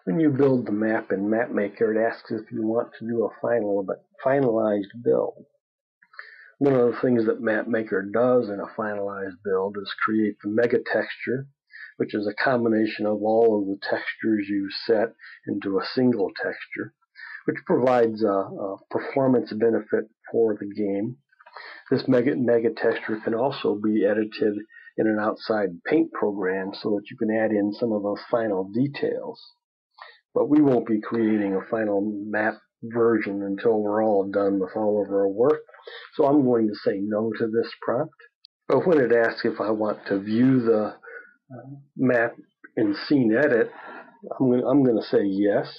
When you build the map in Map Maker, it asks if you want to do a finalized build. One of the things that Map Maker does in a finalized build is create the mega texture, which is a combination of all of the textures you set into a single texture, which provides a performance benefit for the game. This mega texture can also be edited in an outside paint program so that you can add in some of those final details. But we won't be creating a final map version until we're all done with all of our work. So I'm going to say no to this prompt. But when it asks if I want to view the map in Scene Edit, I'm going to say yes.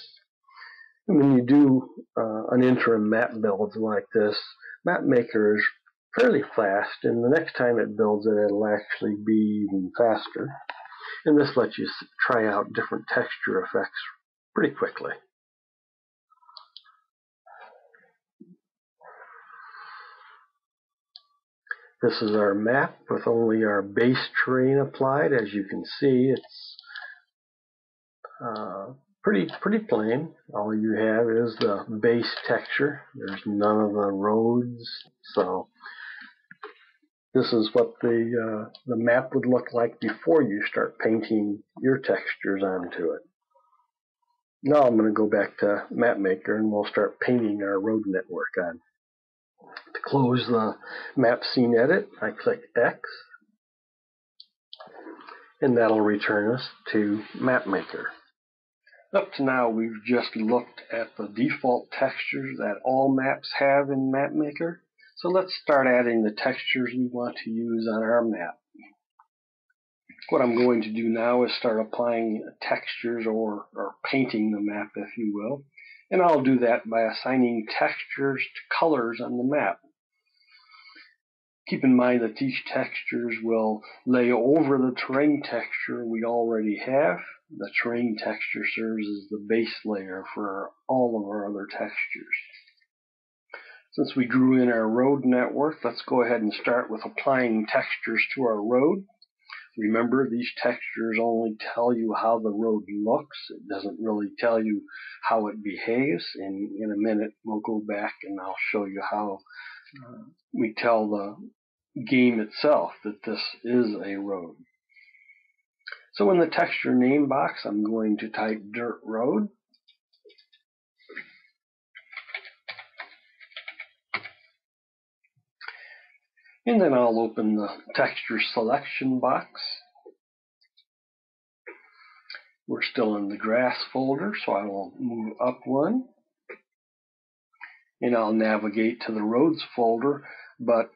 And when you do an interim map build like this, Map Maker is fairly fast, and the next time it builds it, it'll actually be even faster. And this lets you try out different texture effects pretty quickly. This is our map with only our base terrain applied. As you can see, it's pretty plain. All you have is the base texture. There's none of the roads. So this is what the map would look like before you start painting your textures onto it. Now I'm going to go back to Map Maker and we'll start painting our road network on. To close the map scene edit, I click X, and that'll return us to Map Maker. Up to now, we've just looked at the default textures that all maps have in Map Maker. So let's start adding the textures we want to use on our map. What I'm going to do now is start applying textures or painting the map, if you will. And I'll do that by assigning textures to colors on the map. Keep in mind that these textures will lay over the terrain texture we already have. The terrain texture serves as the base layer for all of our other textures. Since we drew in our road network, let's go ahead and start with applying textures to our road. Remember, these textures only tell you how the road looks. It doesn't really tell you how it behaves. And in a minute, we'll go back and I'll show you how we tell the game itself that this is a road. So in the texture name box, I'm going to type dirt road. And then I'll open the texture selection box. We're still in the grass folder, so I will move up one. And I'll navigate to the roads folder, but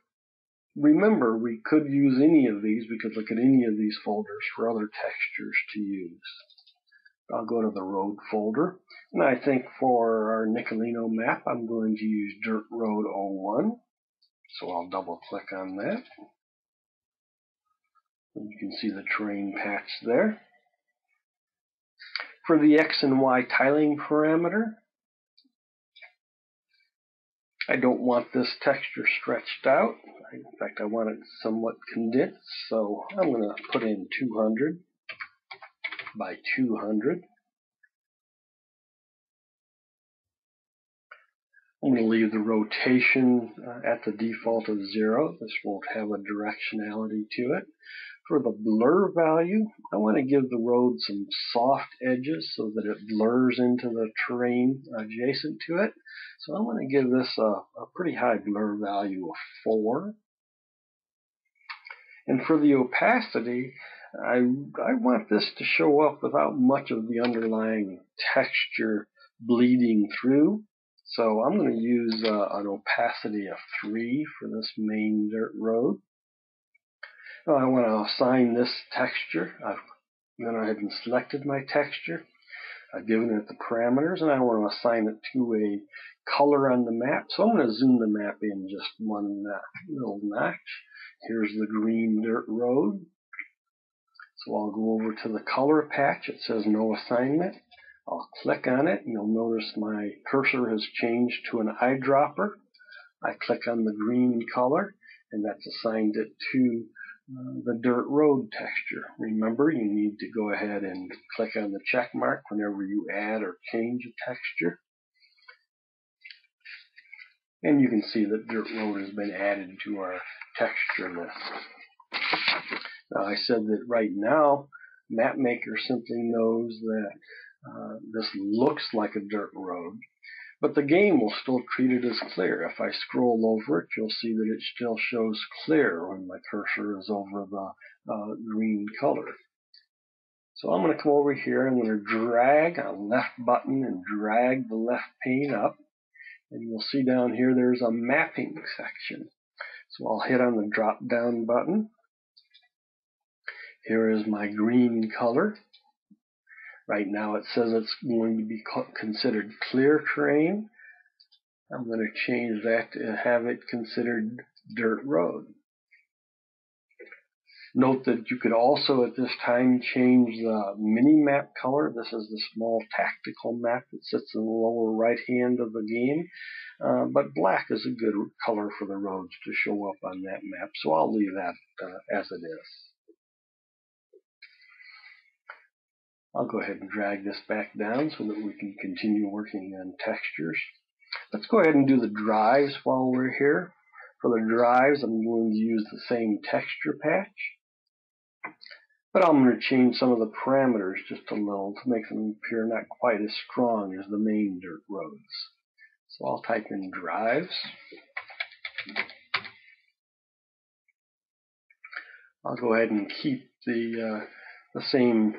remember, we could use any of these. We could look at any of these folders for other textures to use. I'll go to the road folder, and I think for our Nicolino map, I'm going to use Dirt Road 01. So I'll double click on that. And you can see the terrain patch there. For the X and Y tiling parameter, I don't want this texture stretched out. In fact, I want it somewhat condensed, so I'm going to put in 200 by 200. I'm going to leave the rotation at the default of 0. This won't have a directionality to it. For the blur value, I want to give the road some soft edges so that it blurs into the terrain adjacent to it. So I'm going to give this a pretty high blur value of 4. And for the opacity, I want this to show up without much of the underlying texture bleeding through. So I'm going to use an opacity of 3 for this main dirt road. Now I want to assign this texture. I've gone ahead and selected my texture. I've given it the parameters, and I want to assign it to a color on the map. So I'm going to zoom the map in just one little notch. Here's the green dirt road. So I'll go over to the color patch. It says no assignment. I'll click on it. You'll notice my cursor has changed to an eyedropper. I click on the green color, and that's assigned it to the dirt road texture. Remember, you need to go ahead and click on the check mark whenever you add or change a texture. And you can see that dirt road has been added to our texture list. Now, I said that right now, Map Maker simply knows that this looks like a dirt road, but the game will still treat it as clear. If I scroll over it, you'll see that it still shows clear when my cursor is over the green color. So I'm going to come over here, I'm going to drag a left button and drag the left pane up, and you'll see down here there's a mapping section. So I'll hit on the drop down button. Here is my green color. Right now it says it's going to be considered clear terrain. I'm going to change that to have it considered dirt road. Note that you could also at this time change the mini-map color. This is the small tactical map that sits in the lower right hand of the game. But black is a good color for the roads to show up on that map, so I'll leave that as it is. I'll go ahead and drag this back down so that we can continue working on textures. Let's go ahead and do the drives while we're here. For the drives, I'm going to use the same texture patch, but I'm going to change some of the parameters just a little to make them appear not quite as strong as the main dirt roads. So I'll type in drives. I'll go ahead and keep the same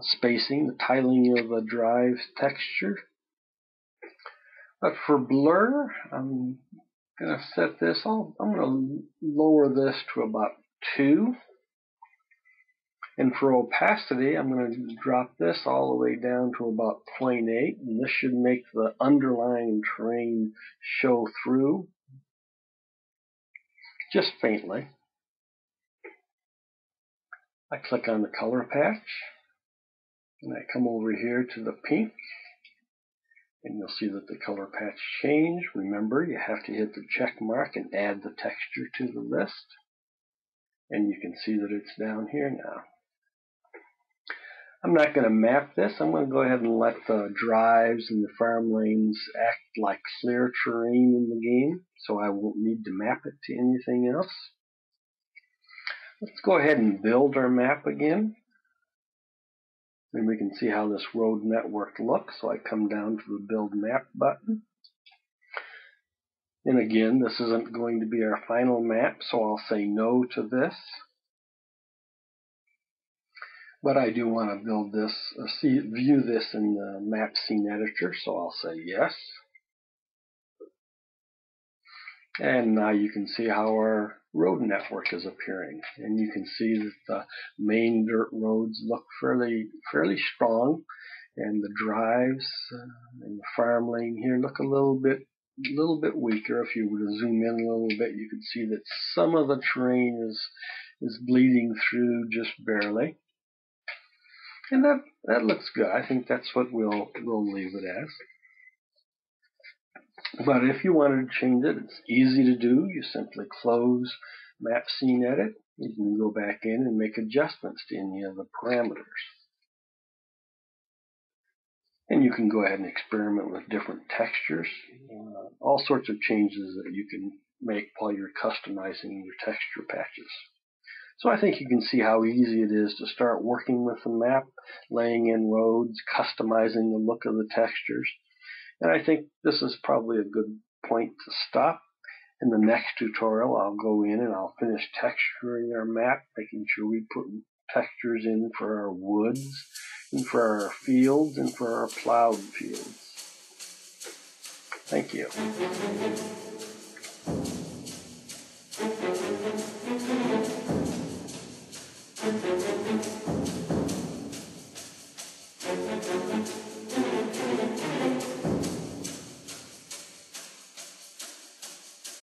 spacing, the tiling of the drive texture. But for blur, I'm going to set this, I'm going to lower this to about 2. And for opacity, I'm going to drop this all the way down to about 0.8. And this should make the underlying terrain show through just faintly. I click on the color patch. And I come over here to the pink, and you'll see that the color patch changed. Remember, you have to hit the check mark and add the texture to the list. And you can see that it's down here now. I'm not going to map this. I'm going to go ahead and let the drives and the farm lanes act like clear terrain in the game, so I won't need to map it to anything else. Let's go ahead and build our map again. And we can see how this road network looks. So I come down to the Build Map button. And again, this isn't going to be our final map, so I'll say no to this. But I do want to build this, view this in the map scene editor, so I'll say yes. And now you can see how our road network is appearing. And you can see that the main dirt roads look fairly strong, and the drives and the farm lane here look a little bit weaker. If you were to zoom in a little bit, you could see that some of the terrain is bleeding through just barely. And that looks good. I think that's what we'll leave it as. But if you wanted to change it, it's easy to do. You simply close Map Scene Edit. You can go back in and make adjustments to any of the parameters. And you can go ahead and experiment with different textures. All sorts of changes that you can make while you're customizing your texture patches. So I think you can see how easy it is to start working with the map, laying in roads, customizing the look of the textures. And I think this is probably a good point to stop. In the next tutorial, I'll go in and I'll finish texturing our map, making sure we put textures in for our woods, and for our fields, and for our plowed fields. Thank you.